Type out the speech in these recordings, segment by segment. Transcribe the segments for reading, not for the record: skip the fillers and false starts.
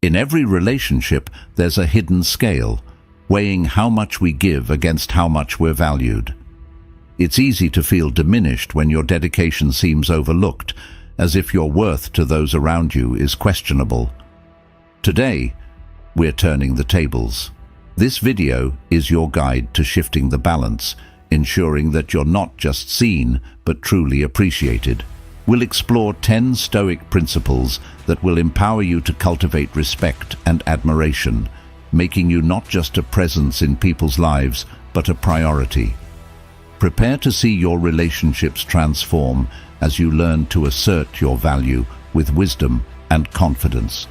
In every relationship, there's a hidden scale, weighing how much we give against how much we're valued. It's easy to feel diminished when your dedication seems overlooked, as if your worth to those around you is questionable. Today, we're turning the tables. This video is your guide to shifting the balance, ensuring that you're not just seen, but truly appreciated. We'll explore 10 Stoic principles that will empower you to cultivate respect and admiration, making you not just a presence in people's lives, but a priority. Prepare to see your relationships transform as you learn to assert your value with wisdom and confidence.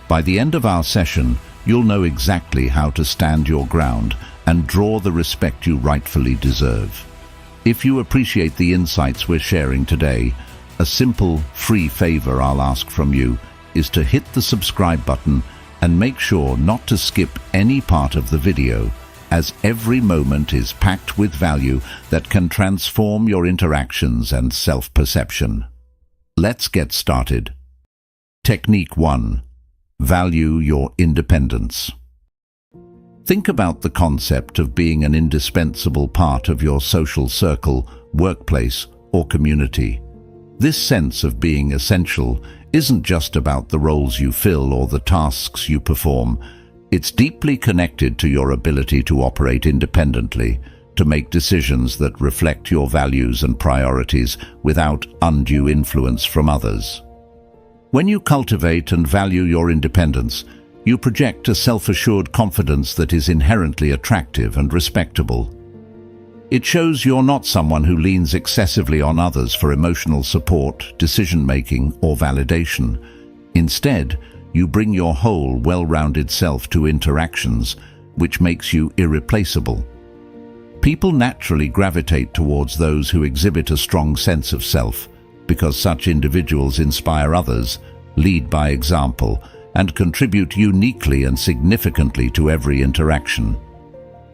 By the end of our session, you'll know exactly how to stand your ground and draw the respect you rightfully deserve. If you appreciate the insights we're sharing today, a simple, free favor I'll ask from you is to hit the subscribe button and make sure not to skip any part of the video, as every moment is packed with value that can transform your interactions and self-perception. Let's get started. Technique 1. Value your independence. Think about the concept of being an indispensable part of your social circle, workplace, or community. This sense of being essential isn't just about the roles you fill or the tasks you perform. It's deeply connected to your ability to operate independently, to make decisions that reflect your values and priorities without undue influence from others. When you cultivate and value your independence, you project a self-assured confidence that is inherently attractive and respectable. It shows you're not someone who leans excessively on others for emotional support, decision-making, or validation. Instead, you bring your whole, well-rounded self to interactions, which makes you irreplaceable. People naturally gravitate towards those who exhibit a strong sense of self, because such individuals inspire others, lead by example, and contribute uniquely and significantly to every interaction.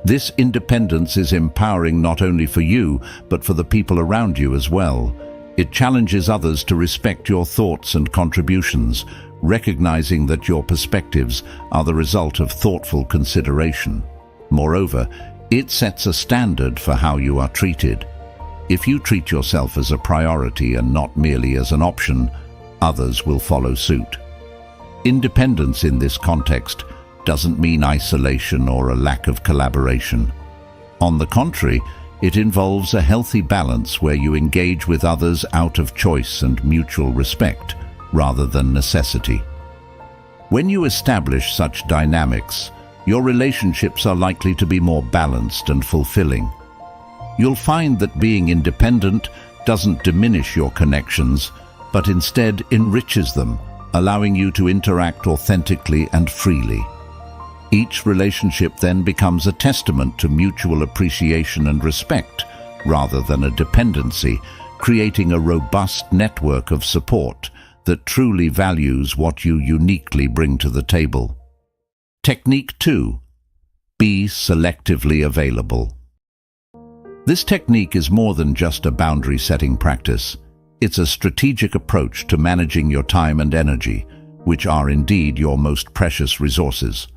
This independence is empowering not only for you, but for the people around you as well. It challenges others to respect your thoughts and contributions, recognizing that your perspectives are the result of thoughtful consideration. Moreover, it sets a standard for how you are treated. If you treat yourself as a priority and not merely as an option, others will follow suit. Independence in this context doesn't mean isolation or a lack of collaboration. On the contrary, it involves a healthy balance where you engage with others out of choice and mutual respect, rather than necessity. When you establish such dynamics, your relationships are likely to be more balanced and fulfilling. You'll find that being independent doesn't diminish your connections, but instead enriches them, allowing you to interact authentically and freely. Each relationship then becomes a testament to mutual appreciation and respect, rather than a dependency, creating a robust network of support that truly values what you uniquely bring to the table. Technique 2. Be selectively available. This technique is more than just a boundary-setting practice. It's a strategic approach to managing your time and energy, which are indeed your most precious resources.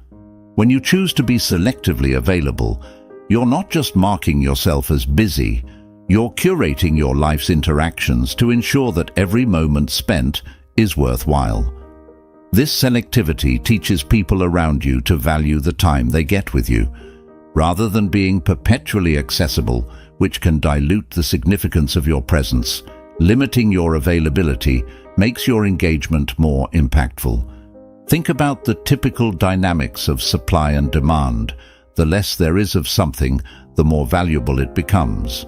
When you choose to be selectively available, you're not just marking yourself as busy, you're curating your life's interactions to ensure that every moment spent is worthwhile. This selectivity teaches people around you to value the time they get with you, rather than being perpetually accessible, which can dilute the significance of your presence. Limiting your availability makes your engagement more impactful. Think about the typical dynamics of supply and demand. The less there is of something, the more valuable it becomes.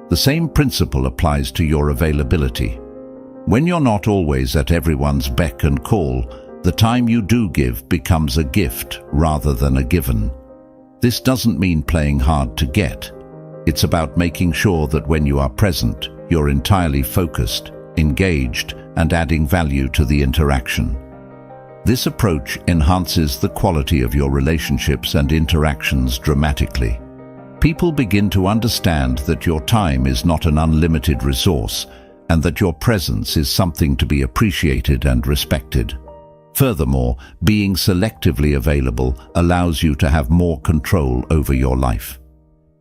The same principle applies to your availability. When you're not always at everyone's beck and call, the time you do give becomes a gift rather than a given. This doesn't mean playing hard to get. It's about making sure that when you are present, you're entirely focused, engaged, and adding value to the interaction. This approach enhances the quality of your relationships and interactions dramatically. People begin to understand that your time is not an unlimited resource and that your presence is something to be appreciated and respected. Furthermore, being selectively available allows you to have more control over your life.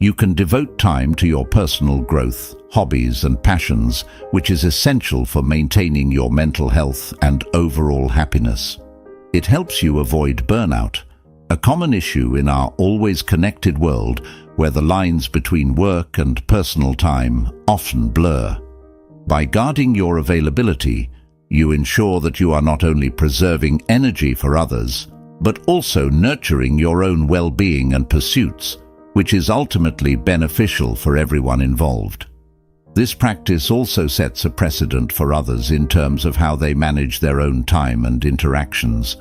You can devote time to your personal growth, hobbies and passions, which is essential for maintaining your mental health and overall happiness. It helps you avoid burnout, a common issue in our always connected world where the lines between work and personal time often blur. By guarding your availability, you ensure that you are not only preserving energy for others, but also nurturing your own well-being and pursuits, which is ultimately beneficial for everyone involved. This practice also sets a precedent for others in terms of how they manage their own time and interactions.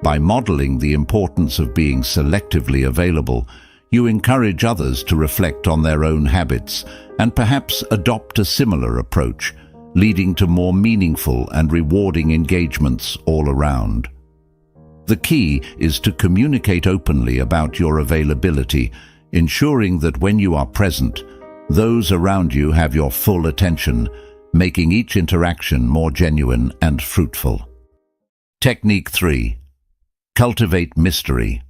By modeling the importance of being selectively available, you encourage others to reflect on their own habits and perhaps adopt a similar approach, leading to more meaningful and rewarding engagements all around. The key is to communicate openly about your availability, ensuring that when you are present, those around you have your full attention, making each interaction more genuine and fruitful. Technique 3. Cultivate mystery.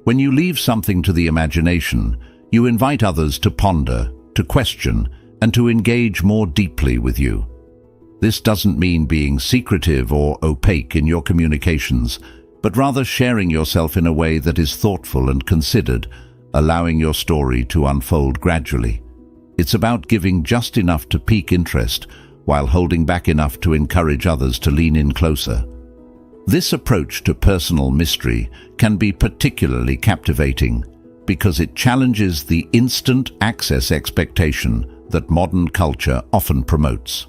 When you leave something to the imagination, you invite others to ponder, to question, and to engage more deeply with you. This doesn't mean being secretive or opaque in your communications, but rather sharing yourself in a way that is thoughtful and considered, allowing your story to unfold gradually. It's about giving just enough to pique interest, while holding back enough to encourage others to lean in closer. This approach to personal mystery can be particularly captivating because it challenges the instant access expectation that modern culture often promotes.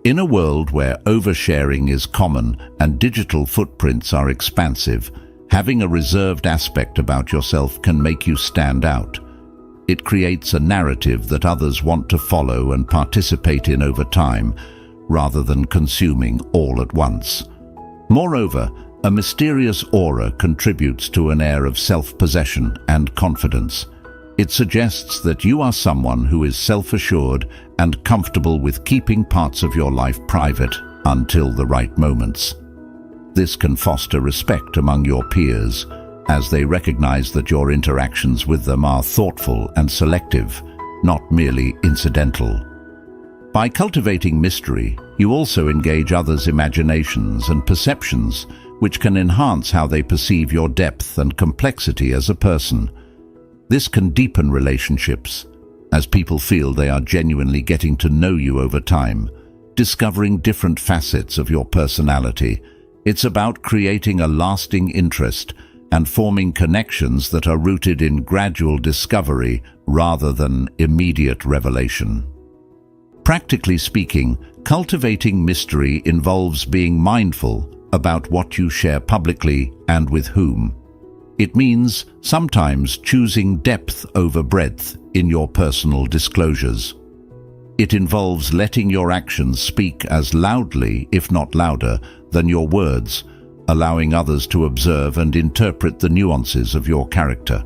In a world where oversharing is common and digital footprints are expansive, having a reserved aspect about yourself can make you stand out. It creates a narrative that others want to follow and participate in over time, rather than consuming all at once. Moreover, a mysterious aura contributes to an air of self-possession and confidence. It suggests that you are someone who is self-assured and comfortable with keeping parts of your life private until the right moments. This can foster respect among your peers, as they recognize that your interactions with them are thoughtful and selective, not merely incidental. By cultivating mystery, you also engage others' imaginations and perceptions, which can enhance how they perceive your depth and complexity as a person. This can deepen relationships, as people feel they are genuinely getting to know you over time, discovering different facets of your personality. It's about creating a lasting interest and forming connections that are rooted in gradual discovery rather than immediate revelation. Practically speaking, cultivating mystery involves being mindful about what you share publicly and with whom. It means sometimes choosing depth over breadth in your personal disclosures. It involves letting your actions speak as loudly, if not louder, than your words, allowing others to observe and interpret the nuances of your character.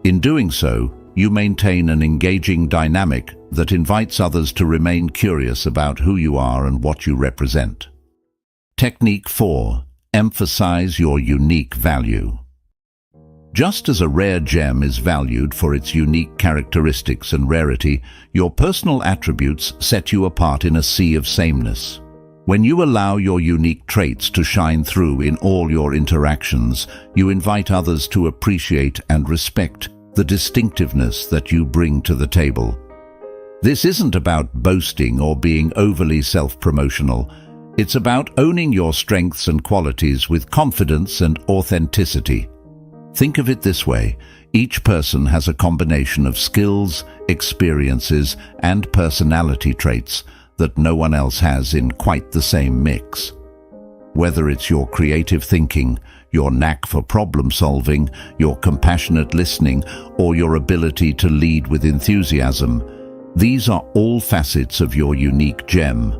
In doing so, you maintain an engaging dynamic that invites others to remain curious about who you are and what you represent. Technique 4. Emphasize your unique value. Just as a rare gem is valued for its unique characteristics and rarity, your personal attributes set you apart in a sea of sameness. When you allow your unique traits to shine through in all your interactions, you invite others to appreciate and respect the distinctiveness that you bring to the table. This isn't about boasting or being overly self-promotional. It's about owning your strengths and qualities with confidence and authenticity. Think of it this way: each person has a combination of skills, experiences, and personality traits that no one else has in quite the same mix. Whether it's your creative thinking, your knack for problem solving, your compassionate listening, or your ability to lead with enthusiasm, these are all facets of your unique gem.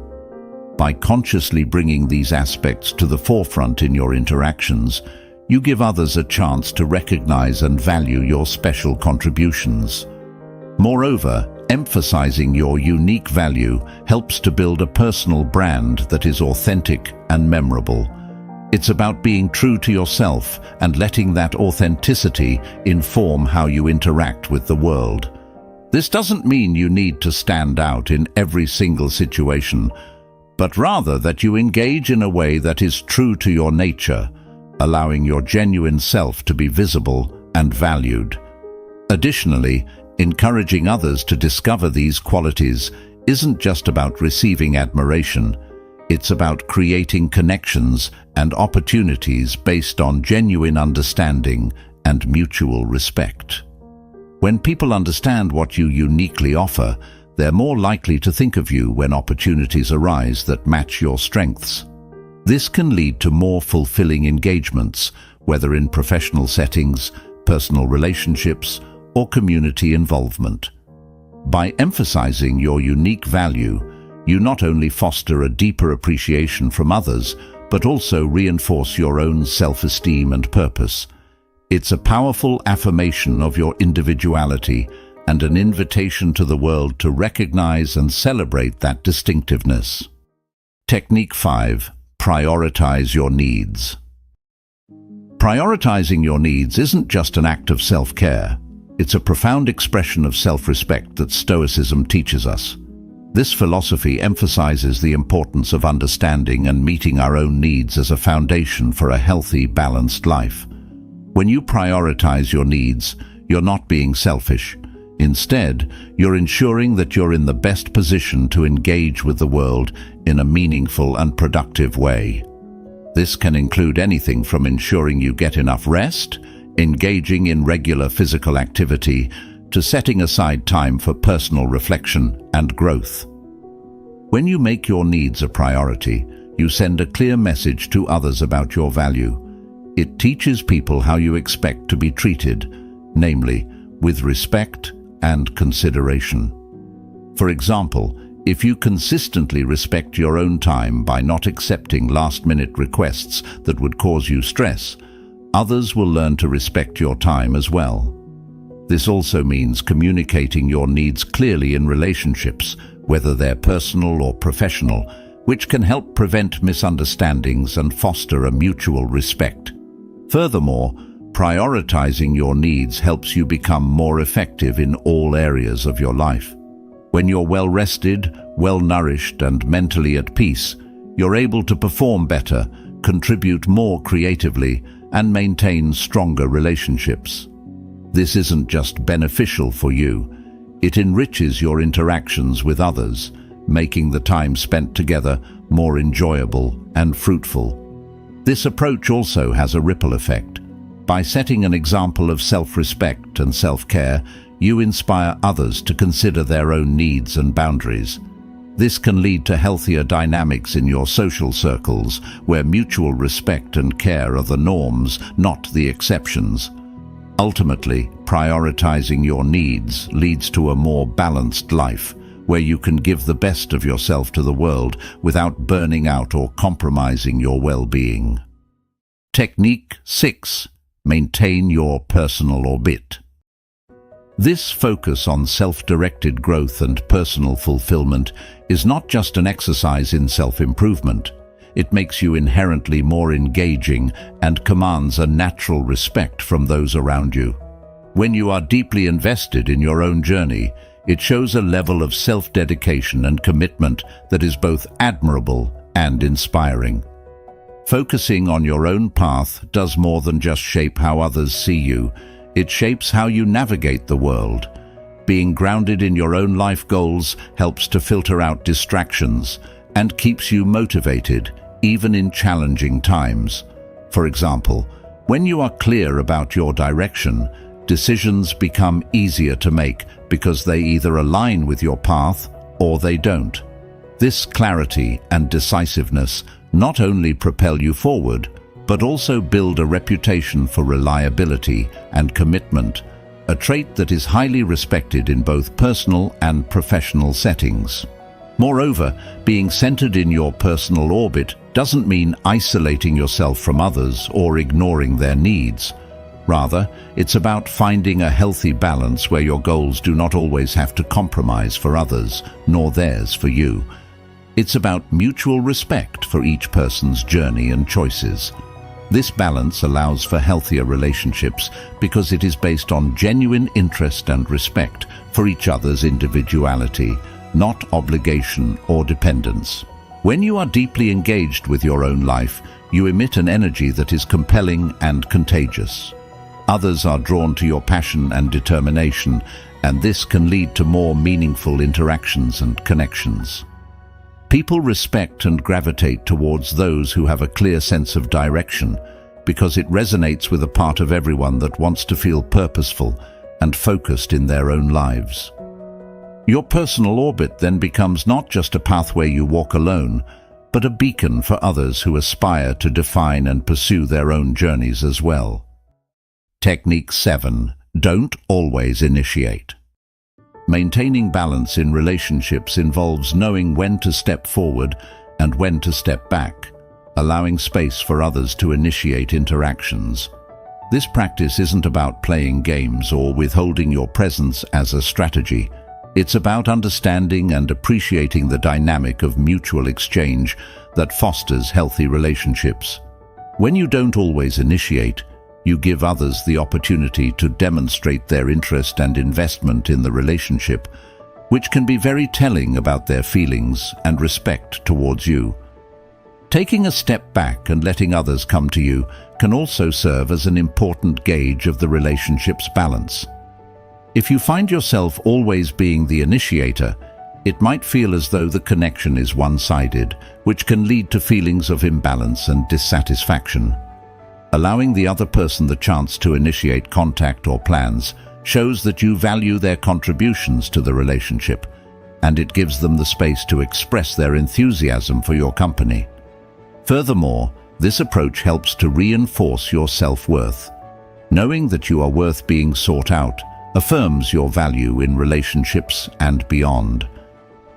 By consciously bringing these aspects to the forefront in your interactions, you give others a chance to recognize and value your special contributions. Moreover, emphasizing your unique value helps to build a personal brand that is authentic and memorable. It's about being true to yourself and letting that authenticity inform how you interact with the world. This doesn't mean you need to stand out in every single situation, but rather that you engage in a way that is true to your nature, allowing your genuine self to be visible and valued. Additionally, encouraging others to discover these qualities isn't just about receiving admiration. It's about creating connections and opportunities based on genuine understanding and mutual respect. When people understand what you uniquely offer, they're more likely to think of you when opportunities arise that match your strengths. This can lead to more fulfilling engagements, whether in professional settings, personal relationships, or community involvement. By emphasizing your unique value, you not only foster a deeper appreciation from others, but also reinforce your own self-esteem and purpose. It's a powerful affirmation of your individuality and an invitation to the world to recognize and celebrate that distinctiveness. Technique 5. Prioritize your needs. Prioritizing your needs isn't just an act of self-care. It's a profound expression of self-respect that Stoicism teaches us. This philosophy emphasizes the importance of understanding and meeting our own needs as a foundation for a healthy, balanced life. When you prioritize your needs, you're not being selfish. Instead, you're ensuring that you're in the best position to engage with the world in a meaningful and productive way. This can include anything from ensuring you get enough rest, engaging in regular physical activity, to setting aside time for personal reflection and growth. When you make your needs a priority, you send a clear message to others about your value. It teaches people how you expect to be treated, namely, with respect and consideration. For example, if you consistently respect your own time by not accepting last-minute requests that would cause you stress, others will learn to respect your time as well. This also means communicating your needs clearly in relationships, whether they're personal or professional, which can help prevent misunderstandings and foster a mutual respect. Furthermore, prioritizing your needs helps you become more effective in all areas of your life. When you're well-rested, well-nourished, and mentally at peace, you're able to perform better, contribute more creatively, and maintain stronger relationships. This isn't just beneficial for you, it enriches your interactions with others, making the time spent together more enjoyable and fruitful. This approach also has a ripple effect. By setting an example of self-respect and self-care, you inspire others to consider their own needs and boundaries. This can lead to healthier dynamics in your social circles, where mutual respect and care are the norms, not the exceptions. Ultimately, prioritizing your needs leads to a more balanced life, where you can give the best of yourself to the world without burning out or compromising your well-being. Technique 6. Maintain your personal orbit. This focus on self-directed growth and personal fulfillment is not just an exercise in self-improvement. It makes you inherently more engaging and commands a natural respect from those around you. When you are deeply invested in your own journey, it shows a level of self-dedication and commitment that is both admirable and inspiring. Focusing on your own path does more than just shape how others see you. It shapes how you navigate the world. Being grounded in your own life goals helps to filter out distractions and keeps you motivated, even in challenging times. For example, when you are clear about your direction, decisions become easier to make because they either align with your path or they don't. This clarity and decisiveness not only propel you forward, but also build a reputation for reliability and commitment, a trait that is highly respected in both personal and professional settings. Moreover, being centered in your personal orbit doesn't mean isolating yourself from others or ignoring their needs. Rather, it's about finding a healthy balance where your goals do not always have to compromise for others, nor theirs for you. It's about mutual respect for each person's journey and choices. This balance allows for healthier relationships because it is based on genuine interest and respect for each other's individuality, not obligation or dependence. When you are deeply engaged with your own life, you emit an energy that is compelling and contagious. Others are drawn to your passion and determination, and this can lead to more meaningful interactions and connections. People respect and gravitate towards those who have a clear sense of direction because it resonates with a part of everyone that wants to feel purposeful and focused in their own lives. Your personal orbit then becomes not just a pathway you walk alone, but a beacon for others who aspire to define and pursue their own journeys as well. Technique 7. Don't always initiate. Maintaining balance in relationships involves knowing when to step forward and when to step back, allowing space for others to initiate interactions. This practice isn't about playing games or withholding your presence as a strategy. It's about understanding and appreciating the dynamic of mutual exchange that fosters healthy relationships. When you don't always initiate, you give others the opportunity to demonstrate their interest and investment in the relationship, which can be very telling about their feelings and respect towards you. Taking a step back and letting others come to you can also serve as an important gauge of the relationship's balance. If you find yourself always being the initiator, it might feel as though the connection is one-sided, which can lead to feelings of imbalance and dissatisfaction. Allowing the other person the chance to initiate contact or plans shows that you value their contributions to the relationship, and it gives them the space to express their enthusiasm for your company. Furthermore, this approach helps to reinforce your self-worth. Knowing that you are worth being sought out affirms your value in relationships and beyond.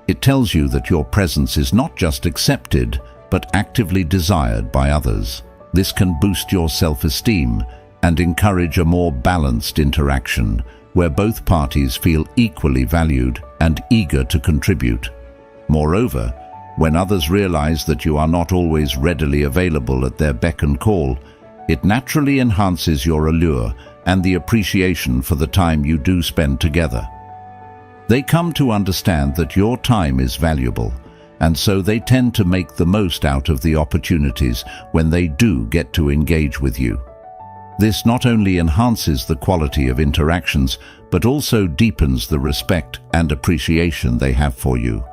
It tells you that your presence is not just accepted, but actively desired by others. This can boost your self-esteem and encourage a more balanced interaction where both parties feel equally valued and eager to contribute. Moreover, when others realize that you are not always readily available at their beck and call, it naturally enhances your allure and the appreciation for the time you do spend together. They come to understand that your time is valuable, and so they tend to make the most out of the opportunities when they do get to engage with you. This not only enhances the quality of interactions, but also deepens the respect and appreciation they have for you.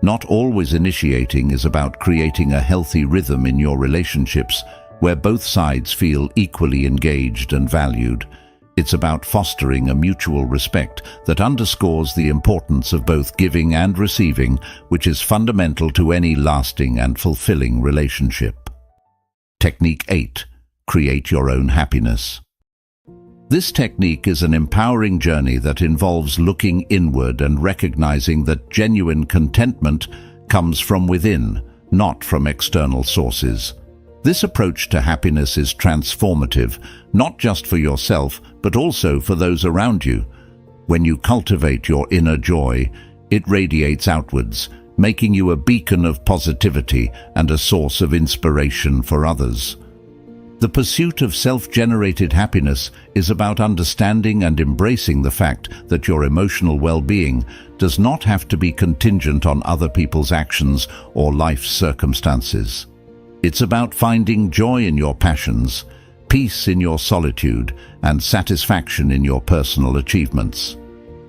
Not always initiating is about creating a healthy rhythm in your relationships where both sides feel equally engaged and valued. It's about fostering a mutual respect that underscores the importance of both giving and receiving, which is fundamental to any lasting and fulfilling relationship. Technique 8. Create your own happiness. This technique is an empowering journey that involves looking inward and recognizing that genuine contentment comes from within, not from external sources. This approach to happiness is transformative, not just for yourself, but also for those around you. When you cultivate your inner joy, it radiates outwards, making you a beacon of positivity and a source of inspiration for others. The pursuit of self-generated happiness is about understanding and embracing the fact that your emotional well-being does not have to be contingent on other people's actions or life's circumstances. It's about finding joy in your passions, peace in your solitude, and satisfaction in your personal achievements.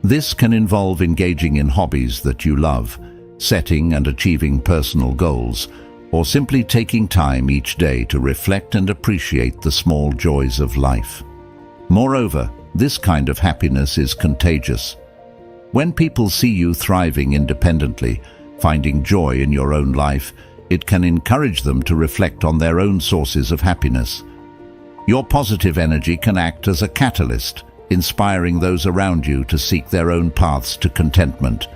This can involve engaging in hobbies that you love, setting and achieving personal goals, or simply taking time each day to reflect and appreciate the small joys of life. Moreover, this kind of happiness is contagious. When people see you thriving independently, finding joy in your own life, it can encourage them to reflect on their own sources of happiness. Your positive energy can act as a catalyst, inspiring those around you to seek their own paths to contentment.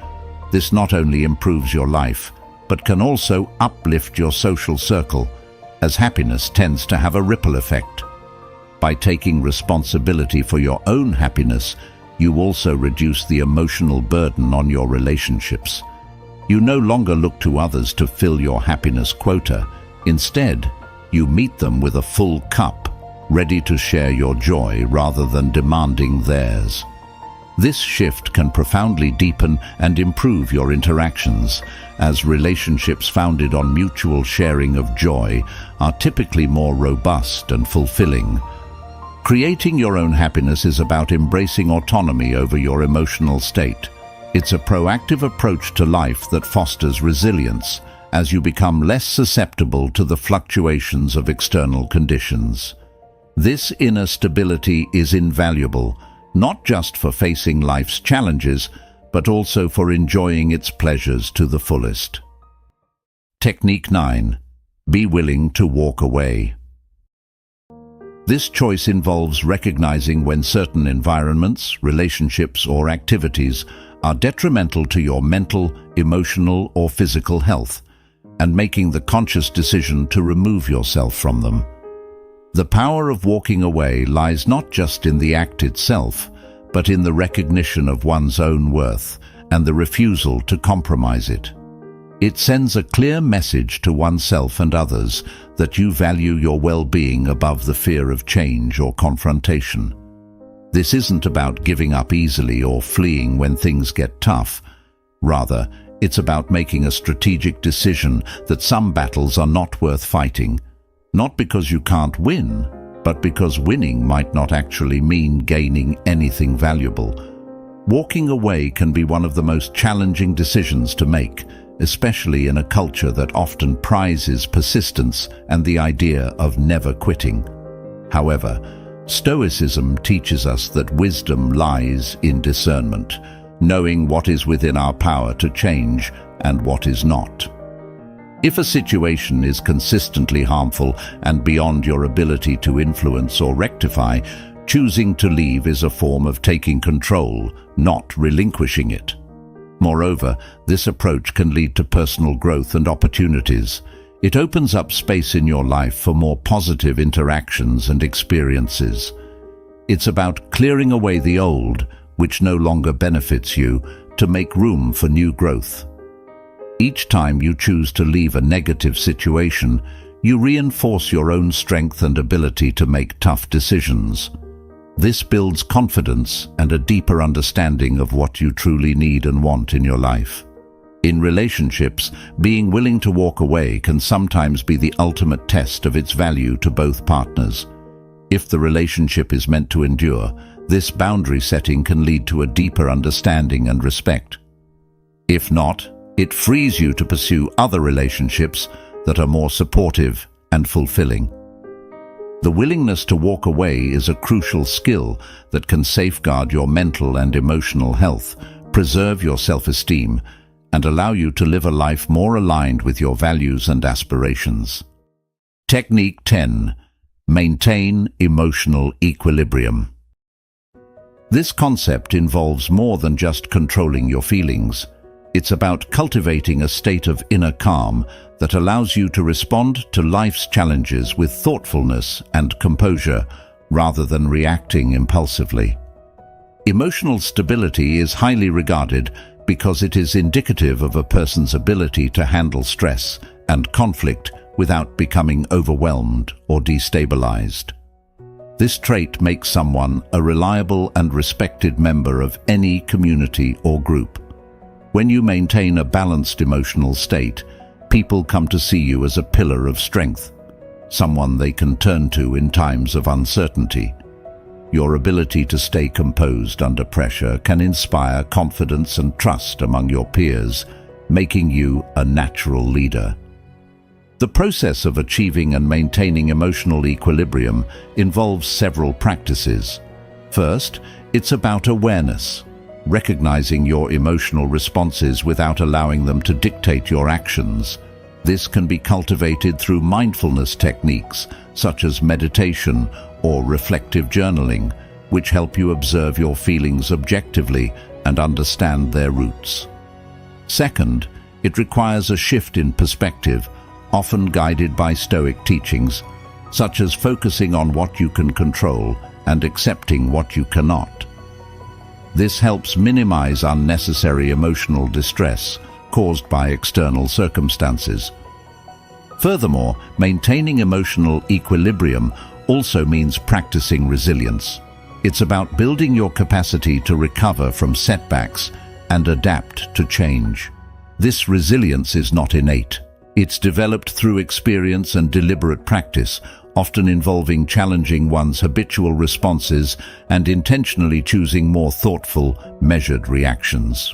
This not only improves your life, but can also uplift your social circle, as happiness tends to have a ripple effect. By taking responsibility for your own happiness, you also reduce the emotional burden on your relationships. You no longer look to others to fill your happiness quota. Instead, you meet them with a full cup, ready to share your joy rather than demanding theirs. This shift can profoundly deepen and improve your interactions, as relationships founded on mutual sharing of joy are typically more robust and fulfilling. Creating your own happiness is about embracing autonomy over your emotional state. It's a proactive approach to life that fosters resilience, as you become less susceptible to the fluctuations of external conditions. This inner stability is invaluable, not just for facing life's challenges, but also for enjoying its pleasures to the fullest. Technique 9. Be willing to walk away. This choice involves recognizing when certain environments, relationships, or activities are detrimental to your mental, emotional, or physical health, and making the conscious decision to remove yourself from them. The power of walking away lies not just in the act itself, but in the recognition of one's own worth and the refusal to compromise it. It sends a clear message to oneself and others that you value your well-being above the fear of change or confrontation. This isn't about giving up easily or fleeing when things get tough. Rather, it's about making a strategic decision that some battles are not worth fighting, not because you can't win, but because winning might not actually mean gaining anything valuable. Walking away can be one of the most challenging decisions to make, especially in a culture that often prizes persistence and the idea of never quitting. However, Stoicism teaches us that wisdom lies in discernment, knowing what is within our power to change and what is not. If a situation is consistently harmful and beyond your ability to influence or rectify, choosing to leave is a form of taking control, not relinquishing it. Moreover, this approach can lead to personal growth and opportunities. It opens up space in your life for more positive interactions and experiences. It's about clearing away the old, which no longer benefits you, to make room for new growth. Each time you choose to leave a negative situation, you reinforce your own strength and ability to make tough decisions. This builds confidence and a deeper understanding of what you truly need and want in your life. In relationships, being willing to walk away can sometimes be the ultimate test of its value to both partners. If the relationship is meant to endure, this boundary setting can lead to a deeper understanding and respect. If not, it frees you to pursue other relationships that are more supportive and fulfilling. The willingness to walk away is a crucial skill that can safeguard your mental and emotional health, preserve your self-esteem, and allow you to live a life more aligned with your values and aspirations. Technique 10. Maintain emotional equilibrium. This concept involves more than just controlling your feelings. It's about cultivating a state of inner calm that allows you to respond to life's challenges with thoughtfulness and composure, rather than reacting impulsively. Emotional stability is highly regarded because it is indicative of a person's ability to handle stress and conflict without becoming overwhelmed or destabilized. This trait makes someone a reliable and respected member of any community or group. When you maintain a balanced emotional state, people come to see you as a pillar of strength, someone they can turn to in times of uncertainty. Your ability to stay composed under pressure can inspire confidence and trust among your peers, making you a natural leader. The process of achieving and maintaining emotional equilibrium involves several practices. First, it's about awareness, recognizing your emotional responses without allowing them to dictate your actions. This can be cultivated through mindfulness techniques such as meditation or reflective journaling, which help you observe your feelings objectively and understand their roots. Second, it requires a shift in perspective, often guided by Stoic teachings, such as focusing on what you can control and accepting what you cannot. This helps minimize unnecessary emotional distress caused by external circumstances. Furthermore, maintaining emotional equilibrium also means practicing resilience. It's about building your capacity to recover from setbacks and adapt to change. This resilience is not innate. It's developed through experience and deliberate practice, often involving challenging one's habitual responses and intentionally choosing more thoughtful, measured reactions.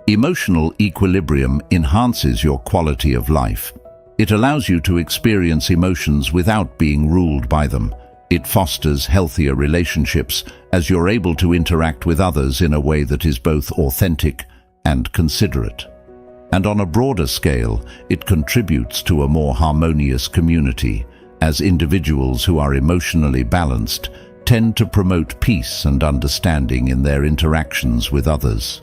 Emotional equilibrium enhances your quality of life. It allows you to experience emotions without being ruled by them. It fosters healthier relationships as you're able to interact with others in a way that is both authentic and considerate. And on a broader scale, it contributes to a more harmonious community, as individuals who are emotionally balanced tend to promote peace and understanding in their interactions with others.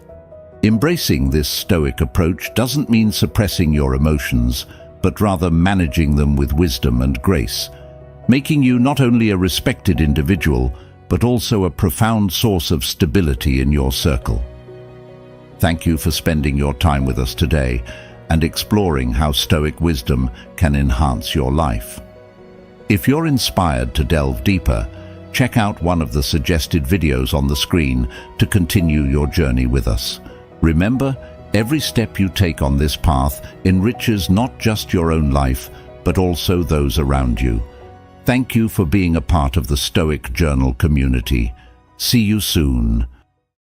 Embracing this Stoic approach doesn't mean suppressing your emotions, but rather managing them with wisdom and grace, making you not only a respected individual, but also a profound source of stability in your circle. Thank you for spending your time with us today and exploring how Stoic wisdom can enhance your life. If you're inspired to delve deeper, check out one of the suggested videos on the screen to continue your journey with us. Remember, every step you take on this path enriches not just your own life, but also those around you. Thank you for being a part of the Stoic Journal community. See you soon.